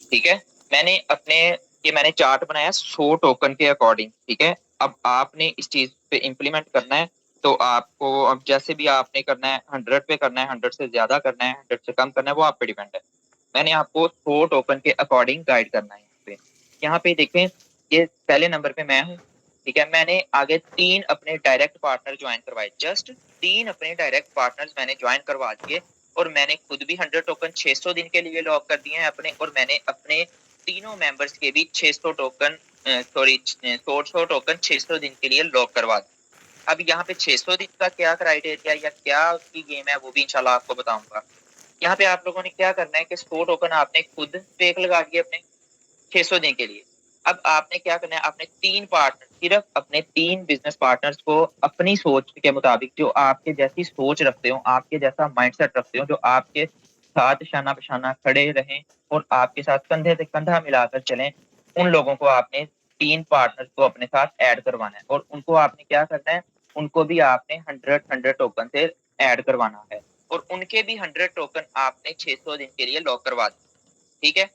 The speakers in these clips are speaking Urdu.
ٹھیک ہے، میں نے میں نے چارٹ بنایا 100 ٹوکن کے اکارڈنگ، ٹھیک ہے۔ اب آپ نے اس چیز پہ امپلیمنٹ کرنا ہے، تو آپ کو اب جیسے بھی آپ نے کرنا ہے، 100 پہ کرنا ہے، 100 سے زیادہ کرنا ہے، 100 سے کم کرنا ہے، وہ آپ پہ ڈیپینڈ ہے۔ میں نے آپ کو 100 ٹوکن کے اکارڈنگ گائڈ کرنا ہے یہاں پہ دیکھیں، یہ پہلے نمبر پہ میں ہوں، ٹھیک ہے۔ میں نے آگے 3 اپنے ڈائریکٹ پارٹنر جوائن کروائے، جسٹ 3 اپنے ڈائریکٹ پارٹنرز میں نے جوائن کروا دیے، اور میں نے خود بھی 100 ٹوکن 600 دن کے لیے لاک کر دیے ہیں اپنے، اور میں نے اپنے تینوں ممبرس کے بھی 600 ٹوکن 100 ٹوکن 600 دن کے لیے لاک کروا دی۔ اب یہاں پہ 600 دن کا کیا کرائیٹیریا یا کیا اس کی گیم ہے، وہ بھی انشاءاللہ آپ کو بتاؤں گا۔ یہاں پہ آپ لوگوں نے کیا کرنا ہے کہ 100 ٹوکن آپ نے خود اسٹیک لگا دیے اپنے 600 دن کے لیے۔ اب آپ نے کیا کرنا ہے، آپ نے 3 پارٹنر، صرف اپنے 3 بزنس پارٹنرز کو اپنی سوچ کے مطابق، جو آپ کے جیسی سوچ رکھتے ہو، آپ کے جیسا مائنڈ سیٹ رکھتے ہو، جو آپ کے ساتھ شانہ بشانہ کھڑے رہیں اور آپ کے ساتھ کندھے سے کندھا ملا کر چلیں، ان لوگوں کو آپ نے 3 پارٹنر کو اپنے ساتھ ایڈ کروانا ہے، اور ان کو آپ نے کیا کرنا ہے، ان کو بھی آپ نے 100 ٹوکن سے ایڈ کروانا ہے، اور ان کے بھی 100 ٹوکن آپ نے 600 دن کے لیے لاک کروا دی، ٹھیک ہے۔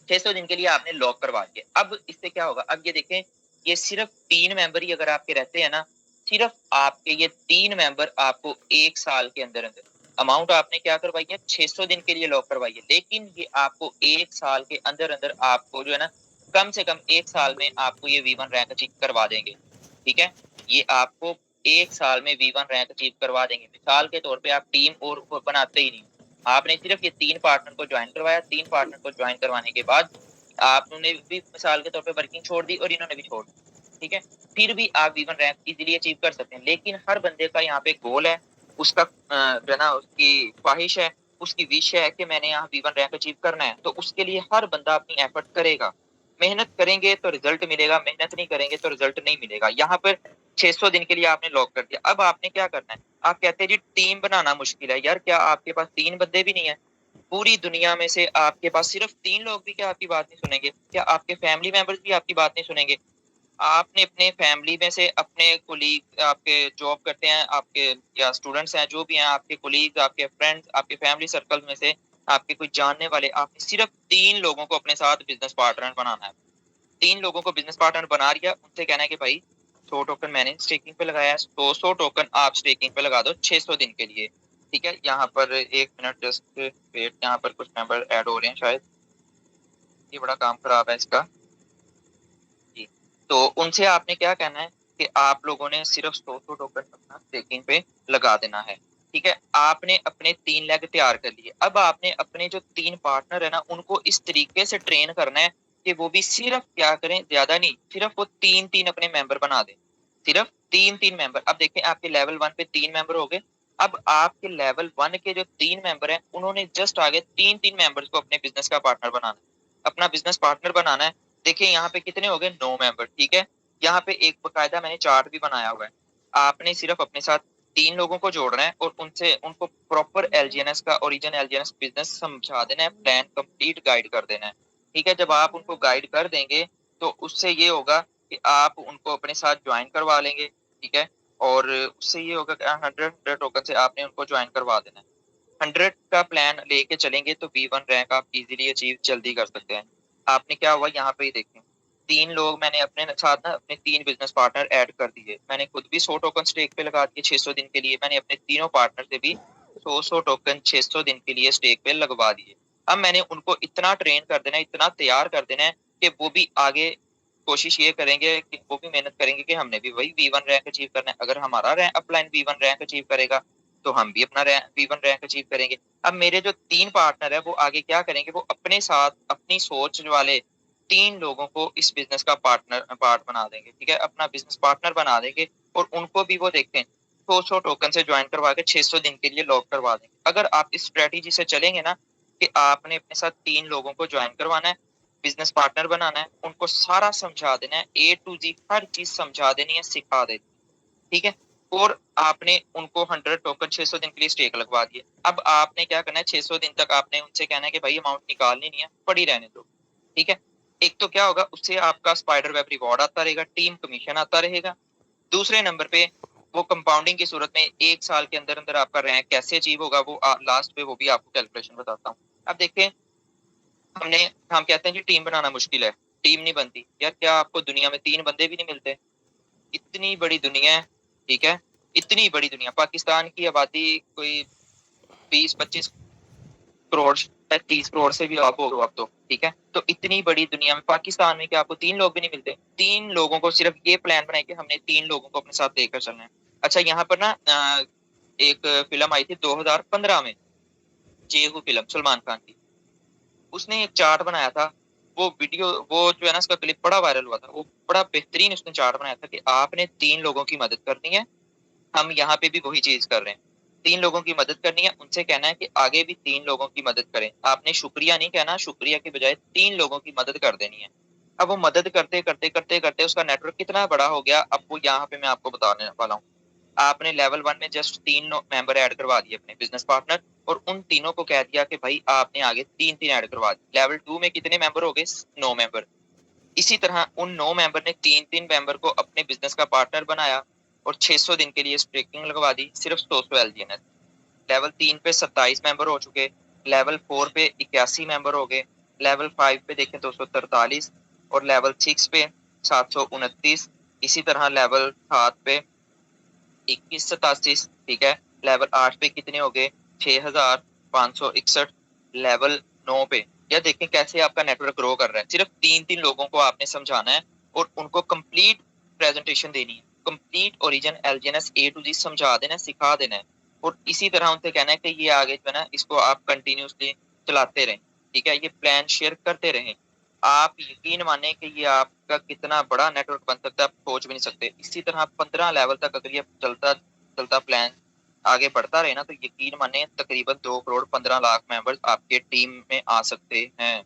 600 دن کے لیے آپ نے لاک کروا دیا۔ اب اس سے کیا ہوگا، اب یہ دیکھیں، یہ صرف 3 ممبر ہی اگر آپ کے رہتے ہیں نا، صرف آپ کے یہ 3 ممبر آپ کو 1 سال کے اندر اندر اماؤنٹ آپ نے کیا کروائی ہے، 600 دن کے لیے لاک کروائی ہے، لیکن یہ آپ کو 1 سال کے اندر اندر آپ کو جو ہے نا، کم سے کم 1 سال میں آپ کو یہ V1 رینک اچیو کروا دیں گے، ٹھیک ہے۔ یہ آپ کو 1 سال میں V1 رینک اچیو کروا دیں گے۔ مثال کے طور پہ آپ ٹیم اور بناتے ہی نہیں، آپ نے صرف یہ 3 پارٹنر کو جوائن کروایا، 3 پارٹنر کو جوائن کروانے کے بعد آپ نے بھی مثال کے طور پہ ورکنگ چھوڑ دی، اور انہوں نے بھی چھوڑ دی، ٹھیک ہے، پھر بھی آپ V1 رینک ایزیلی اچیو کر سکتے ہیں۔ لیکن ہر بندے کا یہاں پہ گول ہے، اس کا جو ہے نا، اس کی خواہش ہے، اس کی وش ہے کہ میں نے یہاں V1 رینک اچیو کرنا ہے، تو اس کے لیے ہر بندہ اپنی ایفرٹ کرے گا۔ محنت کریں گے تو رزلٹ ملے گا، محنت نہیں کریں گے تو رزلٹ نہیں ملے گا۔ یہاں پر 600 دن کے لیے آپ نے لاک کر دیا۔ اب آپ نے کیا کرنا ہے، آپ کہتے ہیں جی ٹیم بنانا مشکل ہے، یار کیا آپ کے پاس 3 بندے بھی نہیں ہیں؟ پوری دنیا میں سے آپ کے پاس صرف 3 لوگ بھی کیا آپ کی بات نہیں سنیں گے؟ کیا آپ کے فیملی ممبرز بھی آپ کی بات نہیں سنیں گے؟ آپ نے اپنے فیملی میں سے اپنے کولیگ، آپ کے جاب کرتے ہیں، آپ کے یا اسٹوڈنٹس ہیں جو بھی ہیں، آپ کے کولیگ، آپ کے فرینڈز، آپ کے فیملی سرکل میں سے آپ کے کوئی جاننے والے، آپ نے صرف 3 لوگوں کو اپنے ساتھ بزنس پارٹنر بنانا ہے۔ 3 لوگوں کو بزنس پارٹنر بنا لیا، ان سے کہنا ہے کہ بھائی 100 ٹوکن میں نے اسٹیکنگ پہ لگایا ہے، 100 ٹوکن آپ اسٹیکنگ پہ لگا دو 600 دن کے لیے، ٹھیک ہے۔ یہاں پر 1 منٹ جسٹ ویٹ، یہاں پر کچھ ممبر ایڈ ہو رہے ہیں شاید، یہ بڑا کام خراب ہے اس کا جی۔ تو ان سے آپ نے کیا کہنا ہے کہ آپ لوگوں نے صرف 100 ٹوکن اپنا اسٹیکنگ پہ لگا دینا ہے، ٹھیک ہے۔ آپ نے اپنے 3 لیگ تیار کر لیے، اب آپ نے اپنے جو 3 پارٹنر ہے نا، ان کو اس طریقے سے ٹرین کرنا ہے کہ وہ بھی صرف کیا کریں، زیادہ نہیں، صرف وہ 3 اپنے ممبر بنا دیں، صرف 3 ممبر۔ اب دیکھیں آپ کے لیول 1 پہ 3 ممبر ہو گئے، اب آپ کے لیول 1 کے جو 3 ممبر ہیں، انہوں نے جسٹ آگے 3 ممبرس کو اپنے بزنس کا پارٹنر بنانا ہے، اپنا بزنس پارٹنر بنانا ہے۔ دیکھیں یہاں پہ کتنے ہو گئے، 9 ممبر، ٹھیک ہے۔ یہاں پہ ایک باقاعدہ میں نے چارٹ بھی بنایا ہوا ہے، آپ نے صرف اپنے ساتھ 3 لوگوں کو جوڑنا ہے، اور ان کو پراپر LGNS کا، اوریجن LGNS بزنس سمجھا دینا ہے، پلان کمپلیٹ گائیڈ کر دینا ہے، ٹھیک ہے۔ جب آپ ان کو گائیڈ کر دیں گے تو اس سے یہ ہوگا کہ آپ ان کو اپنے ساتھ جوائن کروا لیں گے، ٹھیک ہے، اور اس سے یہ ہوگا کہ 100 ٹوکن سے آپ نے ان کو جوائن کروا دینا ہے۔ 100 کا پلان لے کے چلیں گے تو V1 رینک آپ ایزیلی اچیو جلدی کر سکتے ہیں۔ آپ نے کیا ہوا یہاں پہ ہی دیکھیں، 3 لوگ میں نے اپنے ساتھ نا، اپنے 3 بزنس پارٹنر ایڈ کر دیے، میں نے خود بھی 100 ٹوکن اسٹیک پہ لگا دیے 600 دن کے لیے، میں نے اپنے تینوں پارٹنر سے بھی 100 ٹوکن 600 دن کے لیے اسٹیک پہ لگوا دیے۔ اب میں نے ان کو اتنا ٹرین کر دینا ہے، اتنا تیار کر دینا ہے کہ وہ بھی آگے کوشش یہ کریں گے کہ وہ بھی محنت کریں گے کہ ہم نے بھی وہی V1 رینک اچیو کرنا ہے۔ اگر ہمارا اپ لائن V1 رینک اچیو کرے گا تو ہم بھی اپنا V1 رینک اچیو کریں گے۔ اب میرے جو 3 پارٹنر ہے، وہ آگے کیا کریں گے، وہ اپنے ساتھ اپنی سوچ والے 3 لوگوں کو اس بزنس کا پارٹ بنا دیں گے، ٹھیک ہے، اپنا بزنس پارٹنر بنا دیں گے، اور ان کو بھی وہ دیکھیں 100 ٹوکن سے جوائن کروا کے 600 دن کے لیے لاک کروا دیں گے۔ اگر آپ اس اسٹریٹجی سے چلیں گے نا، کہ آپ نے اپنے ساتھ 3 لوگوں کو جوائن کروانا ہے، بزنس پارٹنر بنانا ہے، ان کو سارا سمجھا دینا ہے، A to Z ہر چیز سمجھا دینی ہے، سکھا دینی ہے، ٹھیک ہے، اور آپ نے ان کو 100 ٹوکن 600 دن کے لیے اسٹیک لگوا دیے۔ اب آپ نے کیا کرنا ہے، 600 دن تک آپ نے ان سے کہنا ہے کہ بھائی اماؤنٹ نکالنی نہیں ہے، پڑی رہنے دو، ٹھیک ہے۔ ایک تو کیا ہوگا، اس سے آپ کا اسپائڈر ویب ریوارڈ آتا رہے گا، ٹیم کمیشن آتا رہے گا۔ دوسرے نمبر پہ وہ کمپاؤنڈنگ کی صورت میں 1 سال کے اندر اندر آپ کا رینک کیسے اچیو ہوگا، وہ لاسٹ پہ وہ بھی آپ کو کیلکولیشن بتاتا ہوں۔ اب دیکھیں ہم کہتے ہیں جی ٹیم بنانا مشکل ہے، ٹیم نہیں بنتی یار. کیا آپ کو دنیا میں 3 بندے بھی نہیں ملتے؟ اتنی بڑی دنیا ہے، ٹھیک ہے، اتنی بڑی دنیا. پاکستان کی آبادی کوئی 20-25 کروڑ، 30 کروڑ سے بھی آپ ہو اب تو، ٹھیک ہے. تو اتنی بڑی دنیا میں پاکستان میں کیا آپ کو 3 لوگ بھی نہیں ملتے؟ 3 لوگوں کو صرف یہ پلان بنائے کہ ہم نے 3 لوگوں کو اپنے ساتھ لے کر چلنا ہے. اچھا یہاں پر نا ایک فلم آئی تھی 2015 میں، جیہو فلم سلمان خان کی. اس نے ایک چارٹ بنایا تھا، وہ ویڈیو وہ جو ہے نا اس کا کلپ بڑا وائرل ہوا تھا. وہ بڑا بہترین اس نے چارٹ بنایا تھا کہ آپ نے 3 لوگوں کی مدد کرنی ہے. ہم یہاں پہ بھی وہی چیز کر رہے ہیں، 3 لوگوں کی مدد کرنی ہے. ان سے کہنا ہے کہ آگے بھی 3 لوگوں کی مدد کریں. آپ نے شکریہ نہیں کہنا، شکریہ کے بجائے 3 لوگوں کی مدد کر دینی ہے. اب وہ مدد کرتے کرتے کرتے کرتے اس کا نیٹ ورک کتنا بڑا ہو گیا، اب وہ یہاں پہ میں آپ کو بتانے والا ہوں. آپ نے لیول 1 میں جسٹ 3 ممبر ایڈ کروا دیے اپنے بزنس پارٹنر، اور ان تینوں کو کہہ دیا کہ بھائی آپ نے آگے 3 ایڈ کروا دی. لیول 2 میں کتنے ممبر ہو گئے؟ 9 ممبر. اسی طرح ان 9 ممبر نے 3 ممبر کو اپنے بزنس کا پارٹنر بنایا اور 600 دن کے لیے اسٹریکنگ لگوا دی، صرف 100 L G N S. Level 3 پہ 27 ممبر ہو چکے، لیول 4 پہ 81 ممبر ہو گئے، لیول 5 پہ دیکھیں 243، اور لیول 6 پہ 729. اسی طرح لیول 7 پہ 2187، ٹھیک ہے. لیول 8 پہ کتنے ہو گئے؟ 6561. لیول 9 پہ یا دیکھیں کیسے آپ کا نیٹ ورک گرو کر رہا ہے. صرف 3 لوگوں کو آپ نے سمجھانا ہے اور ان کو کمپلیٹ پریزنٹیشن دینی ہے، complete origin L G N S A to Z سمجھا دینا ہے، سکھا دینا ہے. اور اسی طرح ان سے کہنا ہے کہ یہ آگے جو ہے نا اس کو آپ کنٹینیوسلی چلاتے رہیں، ٹھیک ہے. یہ پلان شیئر کرتے رہیں. آپ یقین مانیں کہ یہ آپ کا کتنا بڑا نیٹ ورک بن سکتا ہے، آپ سوچ بھی نہیں سکتے. اسی طرح 15 لیول تک اگر یہ چلتا چلتا پلان آگے بڑھتا رہے نا تو یقین مانیں تقریباً 2 کروڑ 15 لاکھ ممبر آپ کے ٹیم میں آ سکتے ہیں.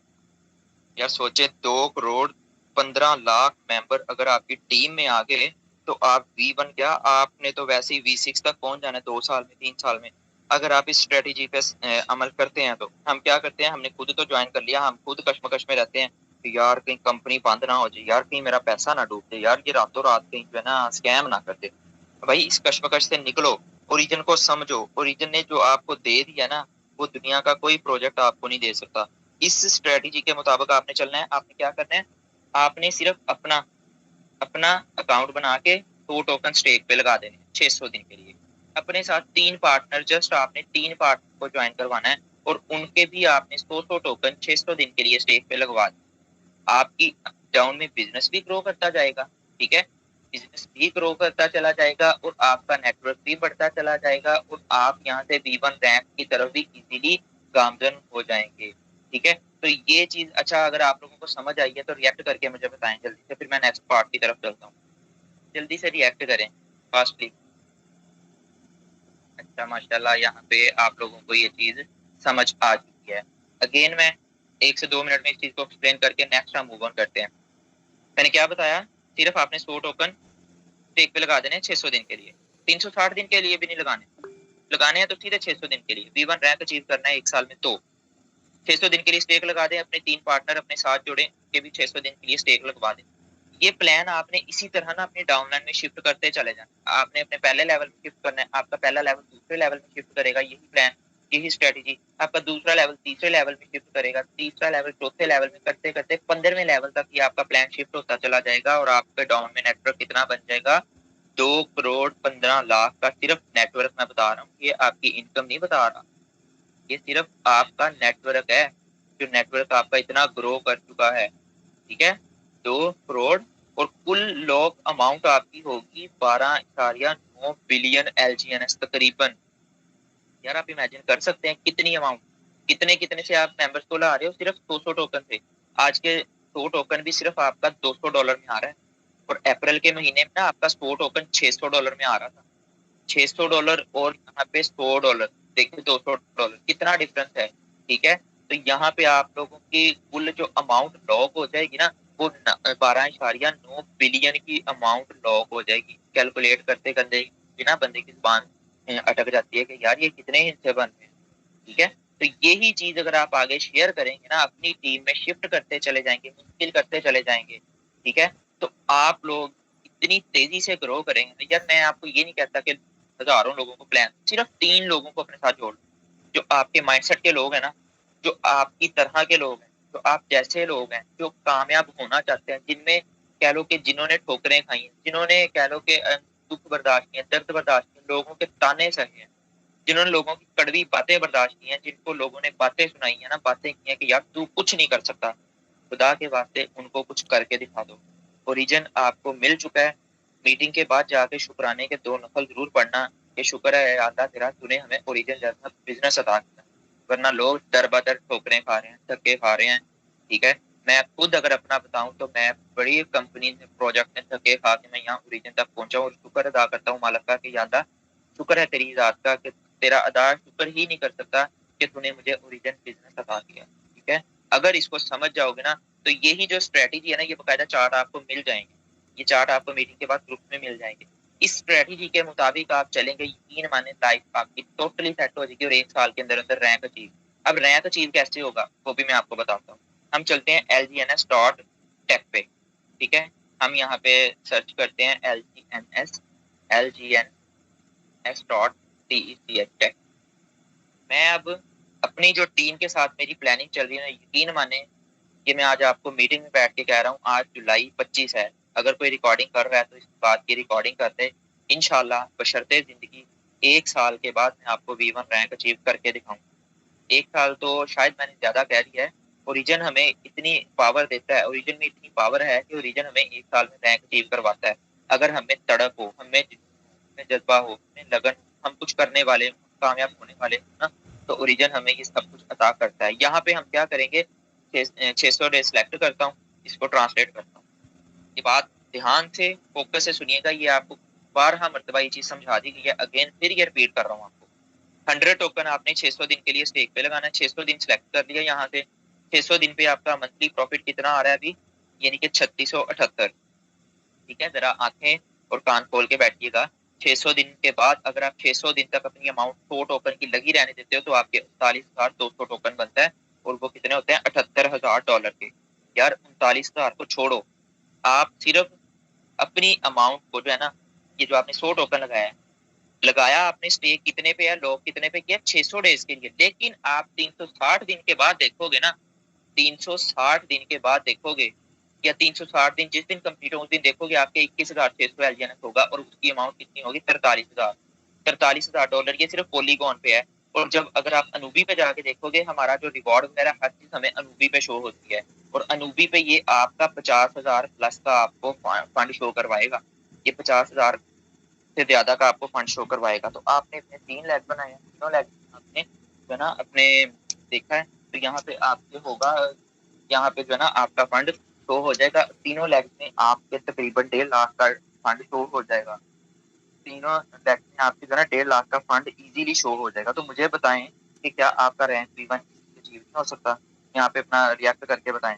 یار سوچے 2 کروڑ 15 لاکھ ممبر اگر آپ کی ٹیم میں آ گئے تو آپ V1 کیا، آپ نے تو ویسے ہی V6 تک پہنچ جانا ہے 2 سال میں 3 سال میں. اگر آپ اس اسٹریٹجی پہ عمل کرتے ہیں تو ہم کیا کرتے ہیں، ہم نے خود تو جوائن کر لیا، ہم خود کشمکش میں رہتے ہیں کہ یار کہیں کمپنی بند نہ ہو جائے، یار کہیں میرا پیسہ نہ ڈوب جائے، یار یہ راتوں رات کہیں جو ہے نا اسکیم نہ کر دے. بھائی اس کشمکش سے نکلو، اوریجن کو سمجھو. اوریجن نے جو آپ کو دے دیا نا وہ دنیا کا کوئی پروجیکٹ آپ کو نہیں دے سکتا. اس اسٹریٹجی کے مطابق آپ نے چلنا ہے. آپ نے کیا کرنا ہے، آپ نے صرف اپنا اکاؤنٹ بنا کے 2 ٹوکن اسٹیک پہ لگا دینے 600 دن کے لیے. اپنے ساتھ 3 پارٹنر، جسٹ آپ نے 3 پارٹنر کو جوائن کروانا ہے اور ان کے بھی آپ نے 100 ٹوکن 600 دن کے لیے اسٹیک پہ لگوا دی. آپ کی ڈاؤن میں بزنس بھی گرو کرتا جائے گا، ٹھیک ہے، بزنس بھی گرو کرتا چلا جائے گا اور آپ کا نیٹ ورک بھی بڑھتا چلا جائے گا اور آپ یہاں سے V1 رینک کی طرف بھی ایزیلی گامزن ہو جائیں گے، ٹھیک ہے. تو یہ چیز اچھا اگر آپ لوگوں کو سمجھ آئی ہے تو ریئیکٹ کر کے مجھے بتائیں جلدی سے، پھر میں نیکسٹ پارٹ کی طرف چلتا ہوں. جلدی سے ریئیکٹ کریں فاسٹلی. اچھا ماشاءاللہ یہاں پہ آپ لوگوں کو یہ چیز سمجھ آ چکی ہے. اگین میں 1 سے 2 منٹ میں اس چیز کو ایکسپلین کر کے نیکسٹ ہم موو آن کرتے ہیں. میں نے کیا بتایا، صرف آپ نے 100 ٹوکن اسٹیک پہ لگا دینے 600 دن کے لیے، 360 دن کے لیے بھی نہیں لگانے ہیں تو سیدھے 600 دن کے لیے. V1 رینک اچیو کرنا ہے 1 سال میں تو 600 دن کے لیے اسٹیک لگا دیں. اپنے 3 پارٹنر اپنے ساتھ جوڑیں، کہ بھی 600 دن کے لیے اسٹیک لگوا دیں. یہ پلان آپ نے اسی طرح نا اپنی ڈاؤن لائن میں شفٹ کرتے چلے جانا. آپ نے اپنے پہلے لیول میں شفٹ کرنا ہے، آپ کا پہلا لیول دوسرے لیول میں شفٹ کرے گا، یہی پلان یہی اسٹریٹجی. آپ کا دوسرا لیول تیسرے لیول میں شفٹ کرے گا، تیسرا لیول چوتھے لیول میں، کرتے کرتے 15ویں لیول تک یہ آپ کا پلان شفٹ ہوتا چلا جائے گا. اور آپ کے ڈاؤن میں نیٹ ورک کتنا بن جائے گا، 2 کروڑ 15 لاکھ کا صرف نیٹ ورک میں بتا رہا ہوں. یہ آپ کی انکم نہیں بتا رہا، یہ صرف آپ کا نیٹ ورک ہے جو نیٹ ورک آپ کا اتنا گرو کر چکا ہے، ٹھیک ہے. 2 کروڑ اور کل لوگ اماؤنٹ آپ کی ہوگی 12.9 billion L G N S تقریباً. یار آپ امیجن کر سکتے ہیں کتنی اماؤنٹ، کتنے سے آپ ممبرس کو لا رہے ہو صرف 200 ٹوکن سے. آج کے 100 ٹوکن بھی صرف آپ کا $200 میں آ رہا ہے. اور اپریل کے مہینے میں نا آپ کا 100 ٹوکن $600 میں آ رہا تھا. $600 اور یہاں پہ $100، دیکھیں $200 کتنا ڈفرنس ہے، ٹھیک ہے. تو یہاں پہ آپ لوگوں کی کل جو اماؤنٹ لاک ہو جائے گی نا وہ 12.9 بلین کی اماؤنٹ لاک ہو جائے گی. کیلکولیٹ کرتے کرتے بنا بندے کی زبان اٹک جاتی ہے کہ یار یہ کتنے حصے بن رہے ہیں، ٹھیک ہے. تو یہی چیز اگر آپ آگے شیئر کریں گے نا، اپنی ٹیم میں شفٹ کرتے چلے جائیں گے، مشکل کرتے چلے جائیں گے، ٹھیک ہے، تو آپ لوگ اتنی تیزی سے گرو کریں گے. یار میں آپ کو یہ نہیں کہتا کہ ہزاروں لوگوں کو پلان، صرف 3 لوگوں کو اپنے ساتھ جوڑ، جو آپ کے مائنڈ سیٹ کے لوگ ہیں نا، جو آپ کی طرح کے لوگ ہیں، تو آپ جیسے لوگ ہیں جو کامیاب ہونا چاہتے ہیں، جن میں کہہ لو کہ جنہوں نے ٹھوکریں کھائی ہیں، جنہوں نے کہہ لو کہ دکھ برداشت کیے، درد برداشت کیے، لوگوں کے تانے سہے ہیں، جنہوں نے لوگوں کی کڑوی باتیں برداشت کی ہیں، جن کو لوگوں نے باتیں سنائی ہیں نا، باتیں کی ہیں کہ یار تو کچھ نہیں کر سکتا، خدا کے واسطے ان کو کچھ کر کے دکھا دو۔ اوریجن آپ کو مل چکا ہے، میٹنگ کے بعد جا کے شکرانے کے 2 نفل ضرور پڑھنا کہ شکر ہے اللہ تیرا، تو نے ہمیں اوریجن جیسا بزنس عطا کیا، ورنہ لوگ در بدر ٹھوکریں کھا رہے ہیں، دھکے کھا رہے ہیں، ٹھیک ہے۔ میں خود اگر اپنا بتاؤں تو میں بڑی کمپنی میں پروجیکٹ میں دھکے کھا کے میں یہاں اوریجن تک پہنچا ہوں، اور شکر ادا کرتا ہوں مالک کا کہ یا اللہ شکر ہے تیری ذات کا کہ تیرا ادا شکر ہی نہیں کر سکتا کہ تو نے مجھے اوریجن بزنس عطا کیا، ٹھیک ہے۔ اگر اس کو سمجھ جاؤ گے نا تو یہی جو اسٹریٹجی ہے نا، یہ باقاعدہ چارٹ آپ کو مل جائیں گے، یہ چارٹ آپ کو میٹنگ کے بعد گروپ میں مل جائیں گے۔ اس اسٹریٹجی کے مطابق آپ چلیں گے، یقین مانے لائف آپ کی ٹوٹلی سیٹ ہو جائے گی، اور 1 سال کے اندر اندر رینک اچیو۔ اب رینک اچیو کیسے ہوگا وہ بھی میں آپ کو بتاتا ہوں۔ ہم چلتے ہیں LGNS.tech پہ، ٹھیک ہے۔ ہم یہاں پہ سرچ کرتے ہیں LGNS.TECH ٹیک۔ میں اب اپنی جو ٹیم کے ساتھ میری پلاننگ چل رہی ہے نا، یقین مانے کہ میں آج آپ کو میٹنگ میں بیٹھ کے کہہ رہا ہوں، آج جولائی 25 ہے، اگر کوئی ریکارڈنگ کر رہا ہے تو اس بات کی ریکارڈنگ کرتے انشاءاللہ بشرطِ زندگی 1 سال کے بعد میں آپ کو V1 رینک اچیو کر کے دکھاؤں۔ 1 سال تو شاید میں نے زیادہ کہہ دیا ہے، اوریجن ہمیں اتنی پاور دیتا ہے، اوریجن میں اتنی پاور ہے کہ اوریجن ہمیں 1 سال میں رینک اچیو کرواتا ہے، اگر ہمیں تڑپ ہو، ہمیں جذبہ ہو، ہمیں لگن، ہم کچھ کرنے والے ہوں، کامیاب ہونے والے ہوں نا، تو اوریجن ہمیں یہ سب کچھ عطا کرتا ہے۔ یہاں پہ ہم کیا کریں گے، 600 ڈے سلیکٹ کرتا ہوں، اس کو ٹرانسلیٹ کرتا ہوں۔ یہ بات دھیان سے فوکس سے سنیے گا، یہ آپ کو 12 مرتبہ یہ چیز سمجھا دی گئی ہے، اگین پھر یہ ریپیٹ کر رہا ہوں آپ کو۔ 100 ٹوکن آپ نے 600 دن کے لیے اسٹیک پہ لگانا ہے، 600 دن سلیکٹ کر لیا یہاں سے، 600 دن پہ آپ کا منتھلی پروفٹ کتنا آ رہا ہے ابھی، یعنی کہ 3678، ٹھیک ہے۔ ذرا آنکھیں اور کان کھول کے بیٹھیے گا، 600 دن کے بعد اگر آپ 600 دن تک اپنی اماؤنٹ 100 ٹوکن کی لگی رہنے دیتے ہو تو آپ کے 39,200 ٹوکن بنتا ہے، اور وہ کتنے ہوتے ہیں $78,000 کے۔ یار 39,000 کو چھوڑو، آپ صرف اپنی اماؤنٹ کو جو ہے نا، یہ جو آپ نے 100 ٹوکن لگایا آپ نے اسٹیک کتنے پہ ہے، لوگ کتنے پہ کیا، 600 ڈیز کے لیے، لیکن آپ 360 دن کے بعد دیکھو گے نا، 360 دن کے بعد دیکھو گے، یا 360 دن جس دن کمپلیٹ ہو اس دن دیکھو گے آپ کے 21,600 LGNS ہوگا، اور اس کی اماؤنٹ کتنی ہوگی، $43,000۔ یہ صرف پولیگون پہ ہے، اور جب اگر آپ انوبی پہ جا کے دیکھو گے، ہمارا جو ریوارڈ وغیرہ ہر چیز ہمیں انوبی پہ شو ہوتی ہے، اور انوبی پہ یہ آپ کا 50,000 پلس کا آپ کو فنڈ شو کروائے گا، یہ 50,000 سے زیادہ کا آپ کو فنڈ شو کروائے گا۔ تو آپ نے اپنے 3 لیگ بنائے ہیں، تینوں لیگ آپ نے جو ہے نا اپنے دیکھا ہے، تو یہاں پہ آپ کے ہوگا، یہاں پہ جو ہے نا آپ کا فنڈ شو ہو جائے گا، تینوں لیگ میں آپ کے تقریباً 1.5 لاکھ کا فنڈ شو ہو جائے گا، تینوں لیگ میں آپ کے جو ہے نا 1.5 لاکھ کا فنڈ ایزیلی شو ہو جائے گا۔ تو مجھے بتائیں کہ کیا آپ کا رینک V1 اچیو نہیں ہو سکتا؟ یہاں پہ اپنا ریئیکٹ کر کے بتائیں۔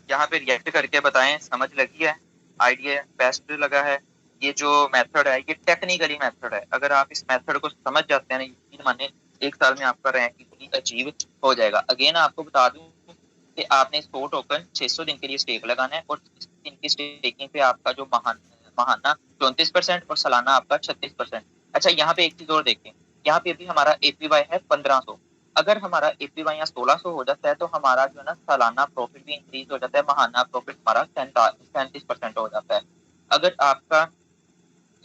یہاں پہ ریئیکٹ کر کے بتائیں، سمجھ لگی ہے، آئیڈیا بیسٹ لگا ہے؟ یہ جو میتھڈ ہے یہ ٹیکنیکلی میتھڈ ہے، اگر آپ اس میتھڈ کو سمجھ جاتے ہیں نا، یقین مانے 1 سال میں آپ کا رینک اچیو ہو جائے گا۔ اگین آپ کو بتا دوں کہ آپ نے 100 ٹوکن 600 دن کے لیے اسٹیک لگانا ہے، اور اس دن کی اسٹیکنگ پہ آپ کا جو ماہانہ 34% اور سالانہ آپ کا 36%۔ اچھا یہاں پہ ایک چیز اور دیکھیں، یہاں پہ بھی ہمارا APY ہے 1500، اگر ہمارا APY یہاں 1600 ہو جاتا ہے تو ہمارا جو ہے نا سالانہ پروفٹ بھی انکریز ہو جاتا ہے، ماہانہ پروفٹ ہمارا 37% ہو جاتا ہے۔ اگر آپ کا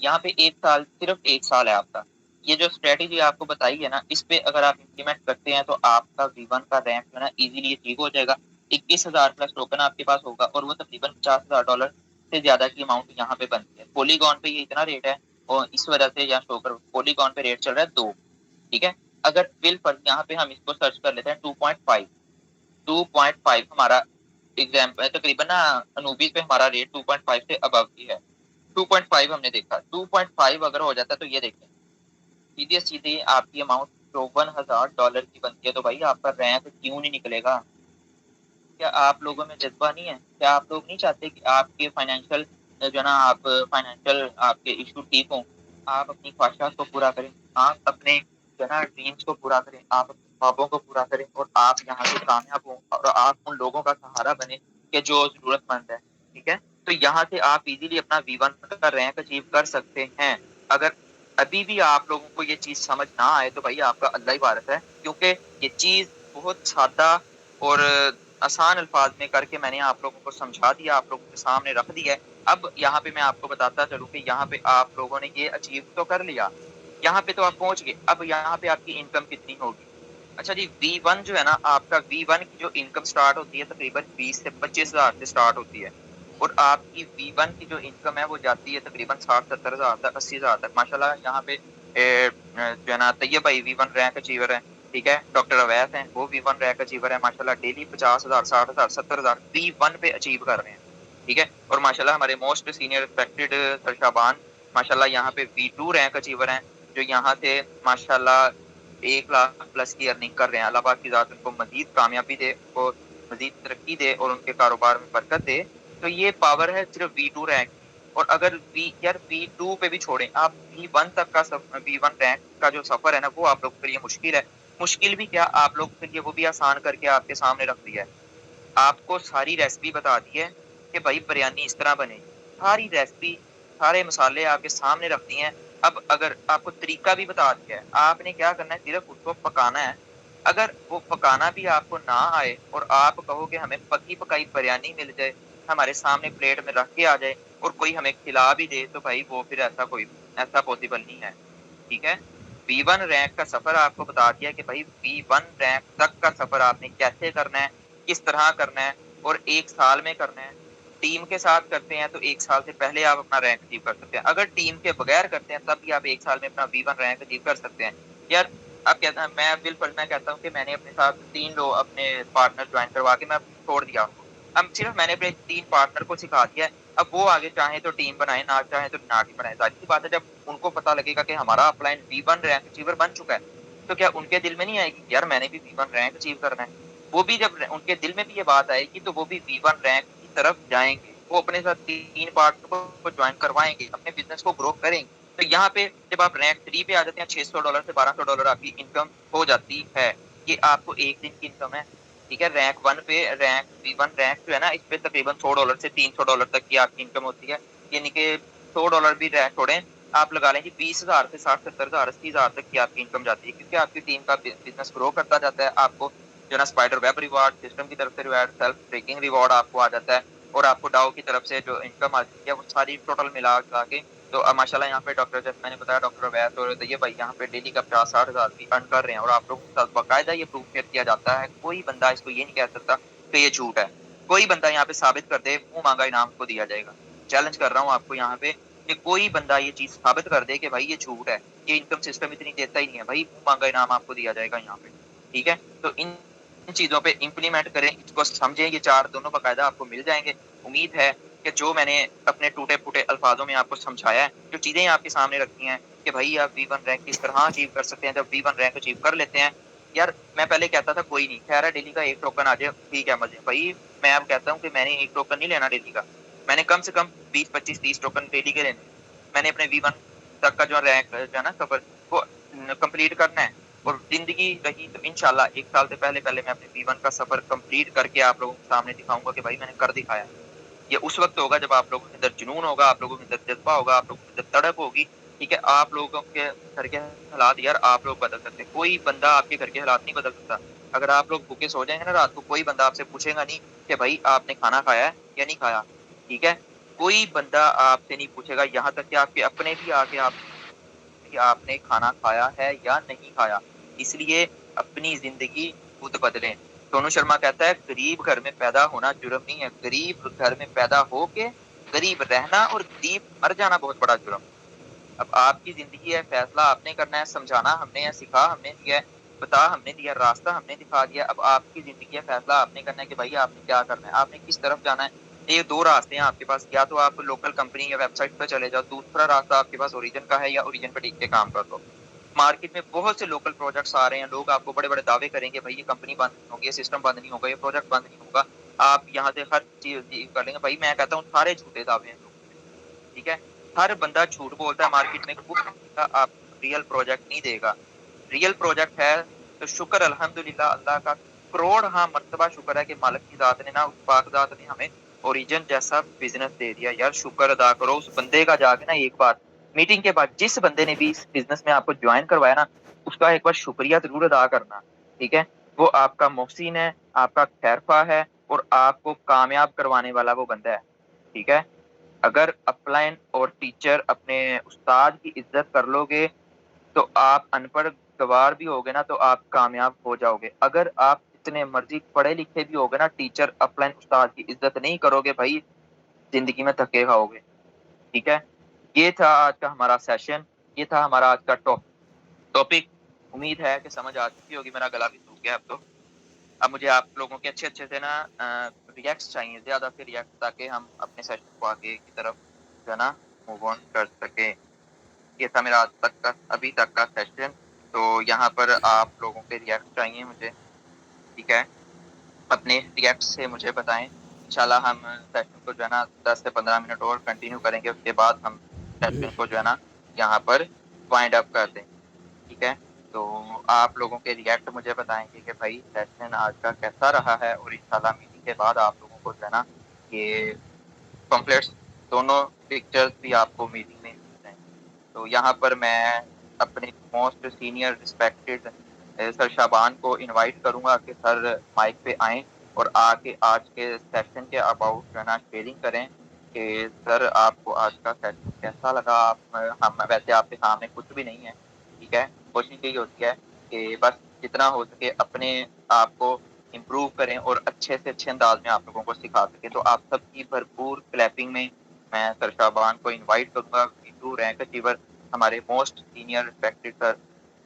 یہاں پہ 1 سال، صرف 1 سال ہے آپ کا، یہ جو اسٹریٹجی آپ کو بتائی ہے نا، اس پہ اگر آپ امپلیمنٹ کرتے ہیں تو آپ کا V1 کا رینک جو ہے نا ایزیلی اچیو ہو جائے گا، 21,000 پلس ٹوکن آپ کے پاس ہوگا، اور وہ تقریباً $50,000 سے زیادہ کی اماؤنٹ یہاں پہ بنتی ہے۔ پولیگون پہ یہ اتنا ریٹ ہے، اور اس وجہ سے یہاں شو کر پولیگون پہ ریٹ چل رہا ہے 2، ٹھیک ہے۔ اگر بل پر یہاں پہ ہم اس کو سرچ کر لیتے ہیں 2.5 ہمارا ایگزامپل تقریباً نا، انوبیز پہ ہمارا ریٹ 2.5 سے ابو کی ہے، 2.5 ہم نے دیکھا، 2.5 اگر ہو جاتا ہے تو یہ دیکھیں سیدھی سیدھی آپ کی اماؤنٹ $54,000 کی بنتی ہے، تو بھائی آپ کا رینک کیوں نہیں نکلے گا؟ کیا آپ لوگوں میں جذبہ نہیں ہے؟ کیا آپ لوگ نہیں چاہتے کہ آپ کے فائنینشیل جو ہے نا، آپ فائنینشیل آپ کے ایشو ٹھیک ہوں، آپ اپنی خواہشات کو پورا کریں، آپ اپنے جو ہے نا ڈریمس کو پورا کریں، آپ اپنے خوابوں کو پورا کریں، اور آپ یہاں سے کامیاب ہوں، اور آپ ان لوگوں کا سہارا بنے کہ جو ضرورت مند ہے، ٹھیک ہے۔ تو یہاں سے آپ ایزیلی اپنا V1 کا رینک اچیو کر سکتے ہیں، اگر ابھی بھی آپ لوگوں کو یہ چیز سمجھ نہ آئے تو بھائی آپ کا اللہ ہی بارک ہے، کیونکہ یہ چیز بہت سادہ اور آسان الفاظ میں کر کے میں نے آپ لوگوں کو سمجھا دیا، آپ لوگوں کے سامنے رکھ دیا ہے۔ اب یہاں پہ میں آپ کو بتاتا چلوں کہ یہاں پہ آپ لوگوں نے یہ اچیو تو کر لیا، یہاں پہ تو آپ پہنچ گئے، اب یہاں پہ آپ کی انکم کتنی ہوگی؟ اچھا جی، V1 جو ہے نا آپ کا، V1 کی جو انکم سٹارٹ ہوتی ہے تقریباً 20 سے 25 ہزار سے سٹارٹ ہوتی ہے، اور آپ کی V1 کی جو انکم ہے وہ جاتی ہے تقریباً 60-70 ہزار تک، 80 ہزار تک۔ ماشاءاللہ یہاں پہ جو ہے نا طیب بھائی V1 رینک اچیور ہے، ٹھیک ہے، ڈاکٹر اویس ہیں وہ V1 رینک اچیور ہے، ماشاءاللہ ڈیلی 50 ہزار 60 ہزار 70 ہزار V1 پہ اچیو کر رہے ہیں، ٹھیک ہے۔ اور ماشاءاللہ ہمارے موسٹ سینئر ریسپیکٹڈ سر شعبان ماشاءاللہ یہاں پہ V2 رینک اچیور ہیں، جو یہاں سے ماشاءاللہ 1 لاکھ پلس کی ارننگ کر رہے ہیں۔ اللہ پاک کی ذات ان کو مزید کامیابی دے، ان کو مزید ترقی دے اور ان کے کاروبار میں برکت دے۔ تو یہ پاور ہے صرف V2 رینک کی۔ اور اگر V2 پہ بھی چھوڑیں، آپ V1 تک کا V1 رینک کا جو سفر ہے نا وہ آپ لوگوں کے لیے مشکل ہے، مشکل بھی کیا آپ لوگوں کے لیے وہ بھی آسان کر کے آپ کے سامنے رکھ دیا ہے۔ آپ کو ساری ریسپی بتا دی ہے کہ بھائی بریانی اس طرح بنے، ساری ریسپی سارے مسالے آپ کے سامنے رکھ دیے ہیں۔ اب اگر آپ کو طریقہ بھی بتا دیا ہے، آپ نے کیا کرنا ہے، صرف اس کو پکانا ہے۔ اگر وہ پکانا بھی آپ کو نہ آئے اور آپ کہو کہ ہمیں پکی پکائی بریانی مل جائے، ہمارے سامنے پلیٹ میں رکھ کے آ جائے اور کوئی ہمیں کھلا بھی دے، تو بھائی وہ پھر ایسا پاسبل نہیں ہے، ٹھیک ہے۔ V1 رینک کا سفر آپ کو بتا دیا کہ بھائی V1 رینک تک کا سفر آپ نے کیسے کرنا ہے، کس طرح کرنا ہے، اور 1 سال میں کرنا ہے۔ ٹیم کے ساتھ کرتے ہیں تو 1 سال سے پہلے آپ اپنا رینک اچیو کر سکتے ہیں، اگر ٹیم کے بغیر کرتے ہیں تب بھی آپ 1 سال میں اپنا V1 رینک اچیو کر سکتے ہیں۔ یار اب کہتا ہے، میں بالکل میں کہتا ہوں کہ میں نے اپنے ساتھ 3 لوگ اپنے پارٹنر جوائن کروا کے میں چھوڑ دیا ان کو، اب صرف میں نے اپنے 3 پارٹنر کو سکھا دیا ہے، اب وہ آگے چاہیں تو ٹیم بنائیں، نہ چاہیں تو نہ بنائیں۔ ظاہر سی بات ہے، جب ان کو پتا لگے گا کہ ہمارا اپ لائن V1 رینک اچیور بن چکا ہے تو کیا ان کے دل میں نہیں آئے گی یار میں نے بھی V1 رینک اچیو کرنا ہے؟ وہ بھی جب ان کے دل میں بھی یہ بات آئے گی تو وہ بھی V1 رینک کی طرف جائیں گے، وہ اپنے ساتھ 3 پارٹنر کو جوائن کروائیں گے، اپنے بزنس کو گرو کریں گے۔ تو یہاں پہ جب آپ رینک 3 پہ آ جاتے ہیں، $600 سے $1200 آپ کی انکم ہو جاتی ہے، یہ آپ کو ایک دن کی انکم ہے، ٹھیک ہے۔ رینک 1 پہ رینک V1 رینک جو ہے نا اس پہ تقریباً $100 سے $300 تک کی آپ کی انکم ہوتی ہے، یعنی کہ $100 بھی رینک چھوڑیں، آپ لگا لیں کہ 20 ہزار سے 60 70 ہزار 80 ہزار تک کی آپ کی انکم جاتی ہے، کیونکہ آپ کی ٹیم کا بزنس گرو کرتا جاتا ہے، آپ کو جو ہے نا اسپائڈر ویب ریوارڈ سسٹم کی طرف سے ریوارڈ، سیلف ٹریکنگ ریوارڈ آپ کو آ جاتا ہے، اور آپ کو ڈاؤ کی طرف سے جو انکم آتی ہے وہ ساری ٹوٹل ملا کے تو ماشاءاللہ یہاں پہ ڈاکٹر، جیسے میں نے بتایا ڈاکٹر اویس اور یہ بھائی یہاں پہ ڈیلی کا 50-60 ہزار بھی ارن کر رہے ہیں، اور آپ لوگوں کے ساتھ باقاعدہ یہ پروف شیئر کیا جاتا ہے، کوئی بندہ اس کو یہ نہیں کہہ سکتا کہ یہ جھوٹ ہے۔ کوئی بندہ یہاں پہ ثابت کر دے، منہ مانگا انعام کو دیا جائے گا۔ چیلنج کر رہا ہوں آپ کو یہاں پہ کہ کوئی بندہ یہ چیز ثابت کر دے کہ بھائی یہ جھوٹ ہے، یہ انکم سسٹم اتنی دیتا ہی نہیں ہے، بھائی منہ مانگا انعام آپ کو دیا جائے گا یہاں پہ، ٹھیک ہے۔ تو ان چیزوں پہ امپلیمنٹ کریں، اس کو سمجھیں، یہ 4 دونوں باقاعدہ آپ کو مل جائیں گے۔ امید ہے کہ جو میں نے اپنے ٹوٹے پھوٹے الفاظوں میں آپ کو سمجھایا ہے، جو چیزیں آپ کے سامنے رکھی ہیں کہ بھائی آپ V1 رینک کس طرح اچیو کر سکتے ہیں، جب V1 رینک اچیو کر لیتے ہیں، یار میں پہلے کہتا تھا کوئی نہیں، خیر ہے ڈیلی کا 1 ٹوکن آ جائے ٹھیک ہے مزے، بھائی میں اب کہتا ہوں کہ میں نے 1 ٹوکن نہیں لینا ڈیلی کا، میں نے کم سے کم 20-25-30 ٹوکن ڈیلی کے لینے، میں نے اپنے V1 تک کا جو رینک جو ہے نا سفر وہ کمپلیٹ کرنا ہے، اور زندگی رہی تو انشاءاللہ 1 سال سے پہلے میں اپنے V1 کا سفر کمپلیٹ کر کے آپ لوگوں کے سامنے دکھاؤں گا کہ بھائی میں نے کر دکھایا۔ یہ اس وقت ہوگا جب آپ لوگوں کے اندر جنون ہوگا، آپ لوگوں کے اندر جذبہ ہوگا، آپ لوگوں کے اندر تڑپ ہوگی، ٹھیک ہے۔ آپ لوگوں کے گھر کے حالات یار آپ لوگ بدل سکتے ہیں، کوئی بندہ آپ کے گھر کے حالات نہیں بدل سکتا۔ اگر آپ لوگ بھوکے سو جائیں گے نا رات کو، کوئی بندہ آپ سے پوچھے گا نہیں کہ بھائی آپ نے کھانا کھایا ہے یا نہیں کھایا، ٹھیک ہے۔ کوئی بندہ آپ سے نہیں پوچھے گا، یہاں تک کہ آپ کے اپنے بھی آ کے آپ کہ آپ نے کھانا کھایا ہے یا نہیں کھایا۔ اس لیے اپنی زندگی خود بدلیں۔ سونو شرما کہتا ہے غریب گھر میں پیدا ہونا جرم نہیں ہے، غریب گھر میں پیدا ہو کے غریب رہنا اور غریب مر جانا بہت بڑا جرم ہے۔ اب آپ کی زندگی ہے، فیصلہ آپ نے کرنا ہے، سمجھانا ہم نے ہے، سکھا ہم نے دیا ہے، بتا ہم نے دیا، راستہ ہم نے دکھا دیا، اب آپ کی زندگی ہے، فیصلہ آپ نے کرنا ہے کہ بھائی آپ نے کیا کرنا ہے، آپ نے کس طرف جانا ہے۔ یہ 2 راستے ہیں آپ کے پاس، یا تو آپ لوکل کمپنی یا ویب سائٹ پہ چلے جاؤ، دوسرا راستہ آپ کے پاس اوریجن کا ہے، یا اوریجن پہ ٹک کے کام کر دو۔ مارکیٹ میں بہت سے لوکل پروجیکٹس آ رہے ہیں، لوگ آپ کو بڑے بڑے دعوے کریں گے بھائی یہ کمپنی بند نہیں ہوگی، یہ سسٹم بند نہیں ہوگا، یہ پروجیکٹ بند نہیں ہوگا، آپ یہاں سے ہر چیز کر لیں گے، بھائی میں کہتا ہوں سارے جھوٹے دعوے ہیں لوگوں کے، ٹھیک ہے۔ ہر بندہ جھوٹ بولتا ہے مارکیٹ میں، کوئی بندہ آپ ریئل پروجیکٹ نہیں دے گا۔ ریئل پروجیکٹ ہے تو شکر الحمدللہ اللہ کا کروڑ ہاں مرتبہ شکر ہے کہ مالک کی ذات نے نا، اس پاک ذات نے ہمیں اوریجن جیسا بزنس دے دیا، یار شکر ادا کرو اس بندے کا جا کے نا ایک بار میٹنگ کے بعد جس بندے نے بھی اس بزنس میں آپ کو جوائن کروایا نا، اس کا ایک بار شکریہ ضرور ادا کرنا، ٹھیک ہے؟ وہ آپ کا محسن ہے، آپ کا خیرخواہ ہے، اور آپ کو کامیاب کروانے والا وہ بندہ ہے، ٹھیک ہے؟ اگر اپ لائن اور ٹیچر اپنے استاد کی عزت کر لو گے تو آپ ان پڑھ گوار بھی ہوگے نا تو آپ کامیاب ہو جاؤ گے۔ اگر آپ جتنے مرضی پڑھے لکھے بھی ہوگے نا، ٹیچر اپ لائن استاد کی عزت نہیں کرو گے بھائی، زندگی میں دھکے کھاؤ گے، ٹھیک ہے؟ یہ تھا آج کا ہمارا سیشن، یہ تھا ہمارا آج کا ٹاپک۔ امید ہے کہ سمجھ آ چکی ہوگی، میرا گلا بھی سوکھ گیا اب تو۔ اب مجھے آپ لوگوں کے اچھے اچھے سے نا ریئیکٹس چاہیے، زیادہ سے ریئیکٹ، تاکہ ہم اپنے سیشن کو آگے کی طرف جو ہے نا موو آن کر سکیں۔ یہ تھا میرا آج تک کا ابھی تک کا سیشن، تو یہاں پر آپ لوگوں کے ریئیکٹ چاہیے مجھے، ٹھیک ہے؟ اپنے ریئیکٹ سے مجھے بتائیں، انشاءاللہ ہم سیشن کو جو ہے نا 10 سے 15 منٹ اور کنٹینیو کریں گے، اس کے بعد ہم سیشن کو جو ہے نا یہاں پر وائنڈ اپ کر دیں، ٹھیک ہے؟ تو آپ لوگوں کے ریئیکٹ مجھے بتائیں گے کہ بھائی سیشن آج کا کیسا رہا ہے، اور انشاءاللہ میٹنگ کے بعد آپ لوگوں کو جو ہے نا یہ پمفلیٹس دونوں پکچرز بھی آپ کو میٹنگ میں مل جائیں گے۔ تو یہاں پر میں اپنے موسٹ سینئر ریسپیکٹڈ سر شابان کو انوائٹ کروں گا کہ سر مائک پہ آئیں اور آ کے آج کے سیشن کے اباؤٹ جو ہے نا شیئرنگ کریں کہ سر آپ کو آج کا سیشن کیسا لگا۔ ہم ویسے آپ کے سامنے کچھ بھی نہیں ہے، ٹھیک ہے؟ کوشش یہی ہوتی ہے کہ بس جتنا ہو سکے اپنے آپ کو امپروو کریں اور اچھے سے اچھے انداز میں آپ لوگوں کو سکھا سکیں۔ تو آپ سب کی بھرپور کلیپنگ میں میں سر شابان کو انوائٹ کروں گا، ٹو رینک اچیور ہمارے موسٹ سینئر ریسپیکٹڈ سر،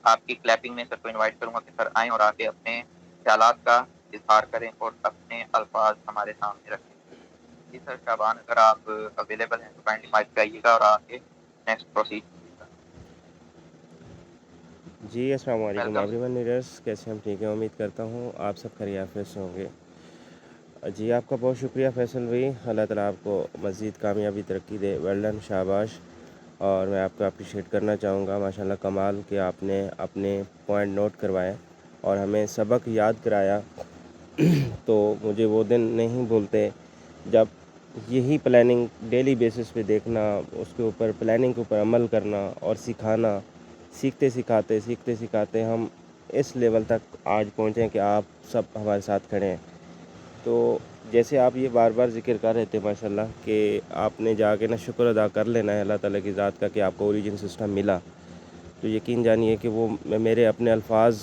آپ کی کلیپنگ میں سر کو انوائٹ کروں گا کہ سر آئیں اور آ کے اپنے خیالات کا اظہار کریں اور اپنے الفاظ ہمارے سامنے رکھیں۔ جی سر شابان، اگر آپ اویلیبل ہیں تو کائنڈلی مائک پہ آئیے گا اور آ کے نیکسٹ پروسیڈ کیجیے گا۔ جی السلام علیکم ویلکم۔ ایوری ون لیڈرس، کیسے ہم ٹھیک ہیں؟ امید کرتا ہوں آپ سب خیریت سے ہوں گے۔ جی آپ کا بہت شکریہ فیصل بھائی، اللہ تعالیٰ آپ کو مزید کامیابی ترقی دے، ویل ڈن، شاباش۔ اور میں آپ کو اپریشیٹ کرنا چاہوں گا، ماشاءاللہ کمال کہ آپ نے اپنے پوائنٹ نوٹ کروائے اور ہمیں سبق یاد کرایا۔ تو مجھے وہ دن نہیں بھولتے جب یہی پلاننگ ڈیلی بیسس پہ دیکھنا، اس کے اوپر پلاننگ کے اوپر عمل کرنا اور سکھانا، سیکھتے سکھاتے ہم اس لیول تک آج پہنچیں کہ آپ سب ہمارے ساتھ کھڑے ہیں۔ تو جیسے آپ یہ بار بار ذکر کر رہے تھے ماشاءاللہ کہ آپ نے جا کے نا شکر ادا کر لینا ہے اللہ تعالیٰ کی ذات کا کہ آپ کو اوریجن سسٹم ملا، تو یقین جانیے کہ وہ میرے اپنے الفاظ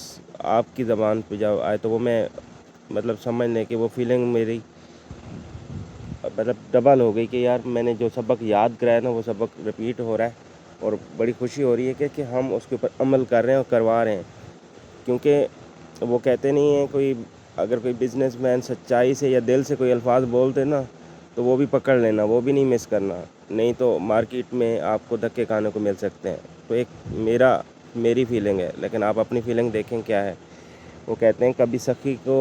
آپ کی زبان پہ جب آئے تو وہ میں مطلب سمجھ لیں کہ وہ فیلنگ میری مطلب ڈبل ہو گئی کہ یار میں نے جو سبق یاد کرایا نا وہ سبق رپیٹ ہو رہا ہے، اور بڑی خوشی ہو رہی ہے کہ ہم اس کے اوپر عمل کر رہے ہیں اور کروا رہے ہیں۔ کیونکہ وہ کہتے نہیں ہیں کوئی اگر کوئی بزنس مین سچائی سے یا دل سے کوئی الفاظ بولتے نا تو وہ بھی پکڑ لینا، وہ بھی نہیں مس کرنا، نہیں تو مارکیٹ میں آپ کو دھکے کھانے کو مل سکتے ہیں۔ تو ایک میری فیلنگ ہے، لیکن آپ اپنی فیلنگ دیکھیں کیا ہے۔ وہ کہتے ہیں کبھی سخی کو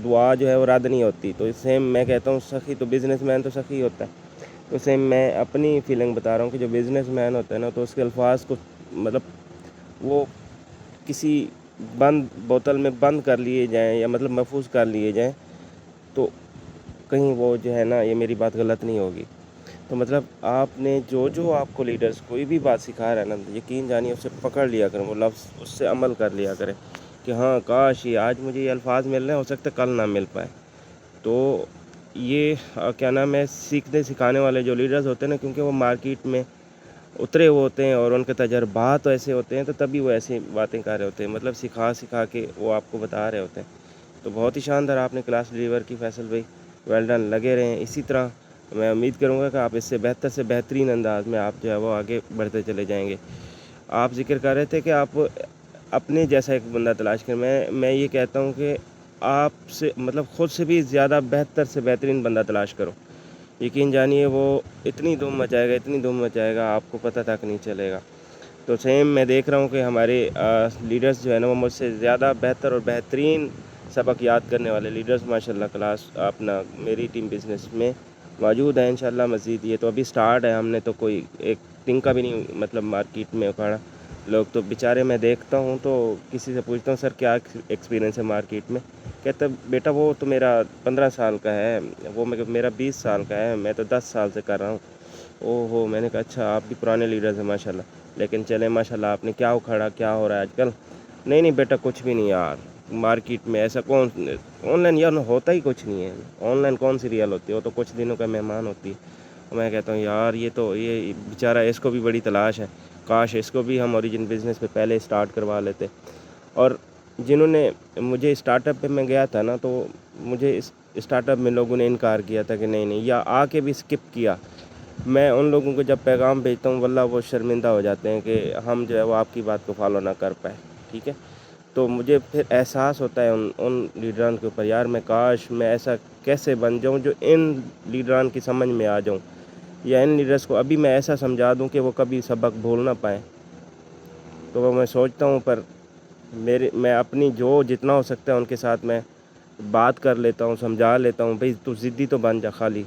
دعا جو ہے وہ رد نہیں ہوتی، تو سیم میں کہتا ہوں سخی تو بزنس مین تو سخی ہوتا ہے، تو سیم میں اپنی فیلنگ بتا رہا ہوں کہ جو بزنس مین ہوتا ہے نا تو اس کے الفاظ کو مطلب وہ کسی بند بوتل میں بند کر لیے جائیں یا مطلب محفوظ کر لیے جائیں تو کہیں وہ جو ہے نا یہ میری بات غلط نہیں ہوگی۔ تو مطلب آپ نے جو آپ کو لیڈرز کوئی بھی بات سکھا رہا ہے نا، یقین جانیے اسے پکڑ لیا کریں، وہ لفظ اس سے عمل کر لیا کریں کہ ہاں کاش یہ آج مجھے یہ الفاظ مل رہے ہیں، ہو سکتا ہے کل نہ مل پائے۔ تو یہ کیا نام ہے، سیکھنے سکھانے والے جو لیڈرز ہوتے ہیں نا، کیونکہ وہ مارکیٹ میں اترے ہوئے ہوتے ہیں اور ان کے تجربات ایسے ہوتے ہیں تو تبھی وہ ایسی باتیں کر رہے ہوتے ہیں، مطلب سکھا کے وہ آپ کو بتا رہے ہوتے ہیں۔ تو بہت ہی شاندار آپ نے کلاس ڈلیور کی فیصل بھائی، ویل ڈن، لگے رہیں اسی طرح۔ میں امید کروں گا کہ آپ اس سے بہترین انداز میں آپ جو ہے وہ آگے بڑھتے چلے جائیں گے۔ آپ ذکر کر رہے تھے کہ آپ اپنے جیسا ایک بندہ تلاش کریں، میں یہ کہتا ہوں کہ آپ سے مطلب خود سے بھی زیادہ بہتر سے بہترین بندہ تلاش کرو، یقین جانیے وہ اتنی دھوم مچائے گا آپ کو پتہ تک نہیں چلے گا۔ تو سیم میں دیکھ رہا ہوں کہ ہمارے لیڈرز جو ہے نا وہ مجھ سے زیادہ بہتر اور بہترین سبق یاد کرنے والے لیڈرز ماشاءاللہ کلاس اپنا میری ٹیم بزنس میں موجود ہیں انشاءاللہ۔ مزید یہ تو ابھی سٹارٹ ہے، ہم نے تو کوئی ایک تنکا بھی نہیں مطلب مارکیٹ میں اکھاڑا۔ لوگ تو بیچارے میں دیکھتا ہوں تو کسی سے پوچھتا ہوں سر کیا ایکسپیرینس ہے مارکیٹ میں، کہتا بیٹا وہ تو میرا 15 سال کا ہے، وہ میرا 20 سال کا ہے، میں تو 10 سال سے کر رہا ہوں۔ او ہو، میں نے کہا اچھا آپ کی پرانے لیڈرز ہیں ماشاء اللہ، لیکن چلیں ماشاء اللہ آپ نے کیا اکھاڑا، کیا ہو رہا ہے آج کل؟ نہیں نہیں بیٹا کچھ بھی نہیں یار، مارکیٹ میں ایسا کون آن لائن یار ہوتا ہی کچھ نہیں ہے، آن لائن کون سی ریئل ہوتی ہے، وہ تو کچھ دنوں کا مہمان ہوتی ہے۔ میں کہتا ہوں یار یہ بیچارہ اس کو بھی بڑی تلاش ہے، کاش اس کو بھی ہم اوریجن بزنس پہ پہلے اسٹارٹ کروا لیتے۔ اور جنہوں نے مجھے اسٹارٹ اپ پہ میں گیا تھا نا، تو مجھے اس اسٹارٹ اپ میں لوگوں نے انکار کیا تھا کہ نہیں یا آ کے بھی اسکپ کیا۔ میں ان لوگوں کو جب پیغام بھیجتا ہوں واللہ وہ شرمندہ ہو جاتے ہیں کہ ہم جو ہے وہ آپ کی بات کو فالو نہ کر پائے، ٹھیک ہے۔ تو مجھے پھر احساس ہوتا ہے ان لیڈران کے اوپر، یار میں کاش میں ایسا کیسے بن جاؤں جو ان لیڈران کی سمجھ میں آ جاؤں، یا ان لیڈرز کو ابھی میں ایسا سمجھا دوں کہ وہ کبھی سبق بھول نہ پائیں۔ تو وہ میں سوچتا ہوں، پر میں اپنی جو جتنا ہو سکتا ہے ان کے ساتھ میں بات کر لیتا ہوں، سمجھا لیتا ہوں، بھئی تو ضدی تو بن جا، خالی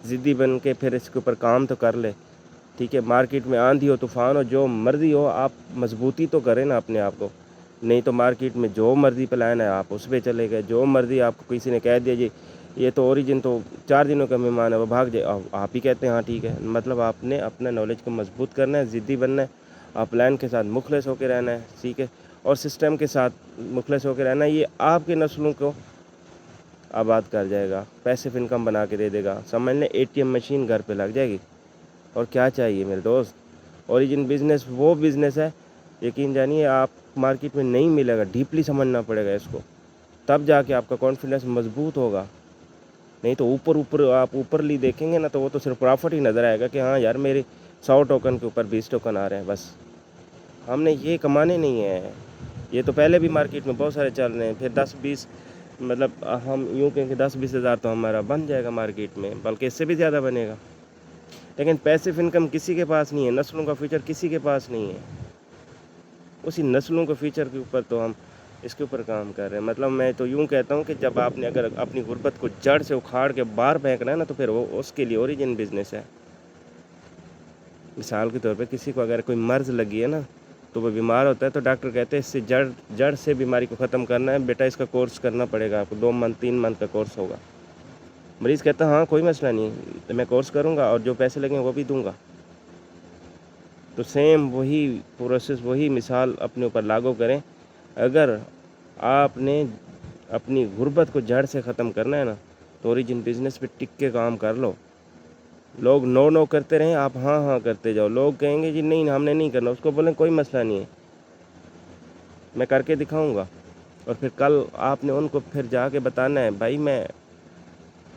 ضدی بن کے پھر اس کے اوپر کام تو کر لے، ٹھیک ہے۔ مارکیٹ میں آندھی ہو طوفان ہو جو مرضی ہو، آپ مضبوطی تو کریں نا اپنے آپ کو، نہیں تو مارکیٹ میں جو مرضی پلان ہے آپ اس پہ چلے گئے، جو مرضی آپ کو کسی نے کہہ دیا جی یہ تو اوریجن تو 4 دنوں کا مہمان ہے وہ بھاگ جائے، آپ ہی کہتے ہیں ہاں ٹھیک ہے۔ مطلب آپ نے اپنا نالج کو مضبوط کرنا ہے، ضدی بننا ہے، آپ پلان کے ساتھ مخلص ہو کے رہنا ہے، ٹھیک ہے، اور سسٹم کے ساتھ مخلص ہو کے رہنا ہے۔ یہ آپ کے نسلوں کو آباد کر جائے گا، پیسیو انکم بنا کے دے دے گا، سمجھ لیں ATM مشین گھر پہ لگ جائے گی۔ اور کیا چاہیے میرے دوست؟ اوریجن بزنس وہ بزنس ہے، یقین جانیے آپ مارکیٹ میں نہیں ملے گا، ڈیپلی سمجھنا پڑے گا اس کو، تب جا کے آپ کا کانفیڈنس مضبوط ہوگا۔ نہیں تو اوپر آپ اوپرلی دیکھیں گے نا تو وہ تو صرف پرافٹ ہی نظر آئے گا کہ ہاں یار میرے 100 ٹوکن کے اوپر 20 ٹوکن آ رہے ہیں، بس ہم نے یہ کمانے نہیں ہیں۔ یہ تو پہلے بھی مارکیٹ میں بہت سارے چل رہے ہیں، پھر 10-20 مطلب ہم یوں کہیں کہ 10-20 ہزار تو ہمارا بن جائے گا مارکیٹ میں، بلکہ اس سے بھی زیادہ بنے گا۔ لیکن پیسیو انکم کسی کے پاس نہیں ہے، نسلوں کا فیوچر کسی کے پاس نہیں ہے، اسی نسلوں کے فیوچر کے اوپر تو ہم اس کے اوپر کام کر رہے ہیں۔ مطلب میں تو یوں کہتا ہوں کہ جب آپ نے اگر اپنی غربت کو جڑ سے اکھاڑ کے باہر پھینکنا ہے نا، تو پھر وہ اس کے لیے اوریجن بزنس ہے۔ مثال کے طور پہ کسی کو اگر کوئی مرض لگی ہے نا، تو وہ بیمار ہوتا ہے تو ڈاکٹر کہتے ہیں اس سے جڑ سے بیماری کو ختم کرنا ہے بیٹا، اس کا کورس کرنا پڑے گا آپ کو، 2 منتھ 3 منتھ کا کورس ہوگا۔ مریض کہتا ہے ہاں کوئی مسئلہ نہیں، تو میں کورس کروں گا اور جو پیسے لگیں وہ بھی دوں گا۔ تو سیم وہی پروسیس، وہی مثال اپنے اوپر لاگو کریں۔ اگر آپ نے اپنی غربت کو جڑ سے ختم کرنا ہے نا، تو اوریجن بزنس پہ ٹک کے کام کر لو۔ لوگ نو کرتے رہیں، آپ ہاں ہاں کرتے جاؤ۔ لوگ کہیں گے جی نہیں ہم نے نہیں کرنا، اس کو بولیں کوئی مسئلہ نہیں ہے، میں کر کے دکھاؤں گا۔ اور پھر کل آپ نے ان کو پھر جا کے بتانا ہے بھائی میں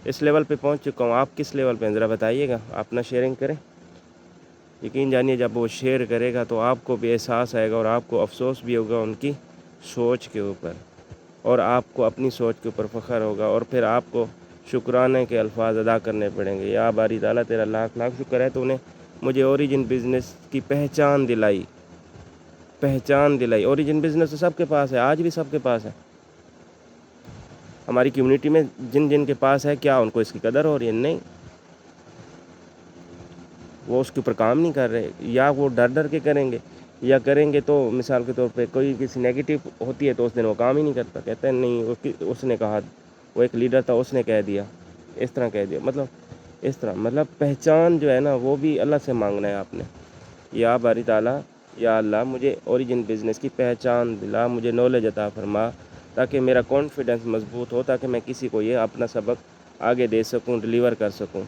اس لیول پہ پہنچ چکا ہوں، آپ کس لیول پہ ذرا بتائیے گا، اپنا شیئرنگ کریں۔ یقین جانیے جب وہ شیئر کرے گا تو آپ کو بھی احساس آئے گا اور آپ کو افسوس بھی ہوگا ان کی سوچ کے اوپر، اور آپ کو اپنی سوچ کے اوپر فخر ہوگا، اور پھر آپ کو شکرانے کے الفاظ ادا کرنے پڑیں گے۔ یا باری تعالیٰ تیرا لاکھ لاکھ شکر ہے تو نے مجھے اوریجن بزنس کی پہچان دلائی۔ اوریجن بزنس تو سب کے پاس ہے، آج بھی سب کے پاس ہے۔ ہماری کمیونٹی میں جن کے پاس ہے، کیا ان کو اس کی قدر ہو رہی ہے؟ نہیں، وہ اس کے اوپر کام نہیں کر رہے، یا وہ ڈر کے کریں گے، یا کریں گے تو مثال کے طور پہ کوئی کسی نیگیٹو ہوتی ہے تو اس دن وہ کام ہی نہیں کرتا، کہتا ہے نہیں اس نے کہا، وہ ایک لیڈر تھا اس نے کہہ دیا، اس طرح کہہ دیا، مطلب پہچان جو ہے نا وہ بھی اللہ سے مانگنا ہے آپ نے۔ یا باری تعالیٰ، یا اللہ مجھے اوریجن بزنس کی پہچان دلا، مجھے نالج عطا فرما، تاکہ میرا کانفیڈنس مضبوط ہو، تاکہ میں کسی کو یہ اپنا سبق آگے دے سکوں، ڈیلیور کر سکوں۔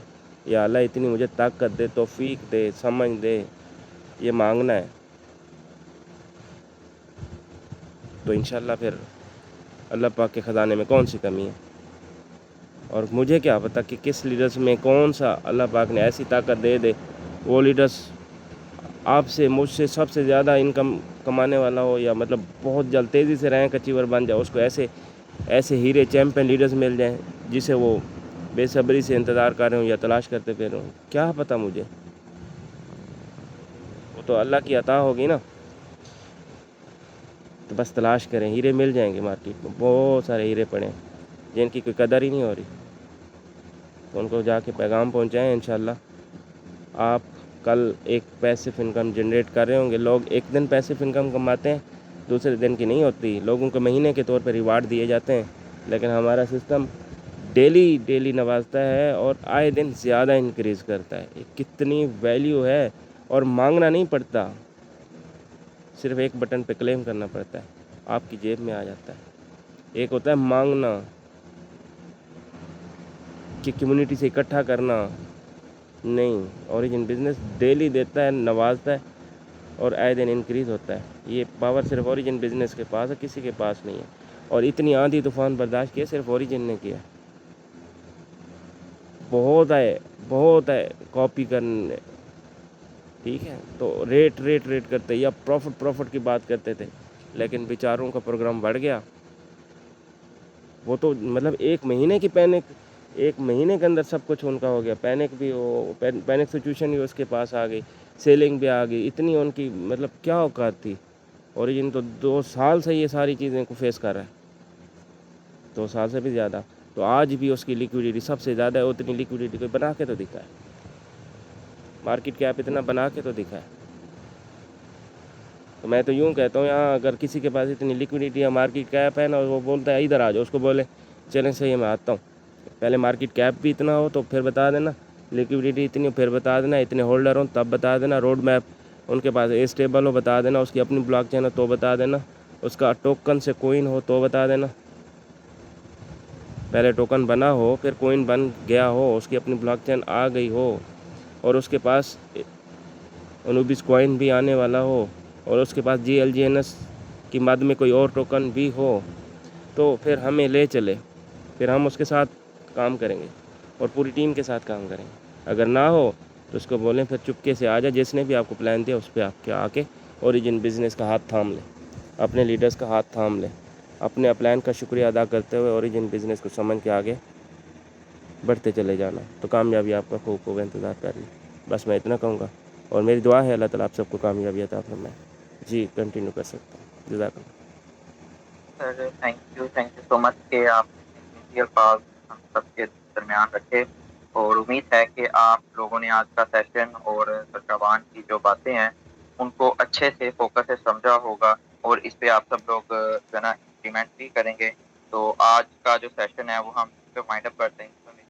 یا اللہ اتنی مجھے طاقت دے، توفیق دے، سمجھ دے، یہ مانگنا ہے۔ تو انشاءاللہ پھر اللہ پاک کے خزانے میں کون سی کمی ہے، اور مجھے کیا پتہ کہ کس لیڈرز میں کون سا اللہ پاک نے ایسی طاقت دے وہ لیڈرز آپ سے مجھ سے سب سے زیادہ انکم کمانے والا ہو، یا مطلب بہت جلد تیزی سے رینک اچیور بن جائے، اس کو ایسے ہیرے چیمپئن لیڈرز مل جائیں جسے وہ بے صبری سے انتظار کر رہے ہوں یا تلاش کرتے پھر ہوں، کیا پتہ مجھے، وہ تو اللہ کی عطا ہوگی نا۔ تو بس تلاش کریں، ہیرے مل جائیں گے مارکیٹ میں، بہت سارے ہیرے پڑے ہیں جن کی کوئی قدر ہی نہیں ہو رہی، تو ان کو جا کے پیغام پہنچائیں۔ انشاءاللہ آپ کل ایک پیسیو انکم جنریٹ کر رہے ہوں گے۔ لوگ ایک دن پیسیو انکم کماتے ہیں، دوسرے دن کی نہیں ہوتی، لوگوں کو مہینے کے طور پہ ریوارڈ دیے جاتے ہیں، لیکن ہمارا سسٹم ڈیلی نوازتا ہے اور آئے دن زیادہ انکریز کرتا ہے. یہ کتنی ویلیو ہے. اور مانگنا نہیں پڑتا, صرف ایک بٹن پہ کلیم کرنا پڑتا ہے, آپ کی جیب میں آ جاتا ہے. ایک ہوتا ہے مانگنا کہ کمیونٹی سے اکٹھا کرنا, نہیں, اوریجن بزنس ڈیلی دیتا ہے, نوازتا ہے اور آئے دن انکریز ہوتا ہے. یہ پاور صرف اوریجن بزنس کے پاس ہے, کسی کے پاس نہیں ہے. اور اتنی آندھی طوفان برداشت کیا صرف اوریجن نے کیا. بہت ہے کاپی کرنے, ٹھیک ہے, تو ریٹ کرتے یا پروفٹ کی بات کرتے تھے, لیکن بیچاروں کا پروگرام بڑھ گیا. وہ تو مطلب ایک مہینے کے اندر سب کچھ ان کا ہو گیا. پینک سچویشن بھی اس کے پاس آ گئی, سیلنگ بھی آ گئی. اتنی ان کی مطلب کیا اوقات تھی. اوریجن تو 2 سال سے یہ ساری چیزیں کو فیس کر رہا ہے, 2 سال سے بھی زیادہ. تو آج بھی اس کی لیکوڈیٹی سب سے زیادہ ہے. اتنی لیکوڈیٹی کوئی بنا کے تو دکھا ہے, مارکیٹ کیپ اتنا بنا کے تو دکھا ہے. تو میں تو یوں کہتا ہوں, یہاں اگر کسی کے پاس اتنی لیکوڈیٹی ہے, مارکیٹ کیپ ہے نا, وہ بولتا ہے ادھر آ جاؤ, اس کو بولے چلیں صحیح میں آتا ہوں, پہلے مارکیٹ کیپ بھی اتنا ہو تو پھر بتا دینا, لیکوڈیٹی اتنی ہو پھر بتا دینا, اتنے ہولڈر ہوں تب بتا دینا, روڈ میپ ان کے پاس اسٹیبل ہو بتا دینا, اس کی اپنی بلاک چین ہو تو بتا دینا, اس کا ٹوکن سے کوئن ہو تو بتا دینا. پہلے ٹوکن بنا ہو, پھر کوئن بن گیا ہو, اس کی اپنی بلاک چین آ گئی ہو, اور اس کے پاس انوبس کوئن بھی آنے والا ہو, اور اس کے پاس GLGNS کی مد میں کوئی اور ٹوکن بھی ہو, تو پھر ہمیں لے چلے, پھر ہم اس کے ساتھ کام کریں گے اور پوری ٹیم کے ساتھ کام کریں گے. اگر نہ ہو تو اس کو بولیں پھر چپکے سے آ جائے, جس نے بھی آپ کو پلان دیا اس پہ آپ کے آ کے اوریجن بزنس کا ہاتھ تھام لیں, اپنے لیڈرز کا ہاتھ تھام لیں, اپنے پلان کا شکریہ ادا کرتے ہوئے اوریجن بزنس کو سمجھ کے آگے بڑھتے چلے جانا, تو کامیابی آپ کا خوب انتظار کر رہی. بس میں اتنا کہوں گا, اور میری دعا ہے اللہ تعالیٰ آپ سب کو کامیابی عطا فرمائے. جی کنٹینیو کر سکتا ہوں, جزاک اللہ. سر تھینک یو سو مچ کہ آپ نے اتنے قیمتی الفاظ ہم سب کے درمیان رکھے, اور امید ہے کہ آپ لوگوں نے آج کا سیشن اور سرکوان کی جو باتیں ہیں ان کو اچھے سے فوکس سے سمجھا ہوگا, اور اس پہ آپ سب لوگ جو ہے نا امپلیمنٹ بھی کریں گے. تو آج کا جو سیشن ہے وہ ہم وائنڈ اپ کرتے ہیں.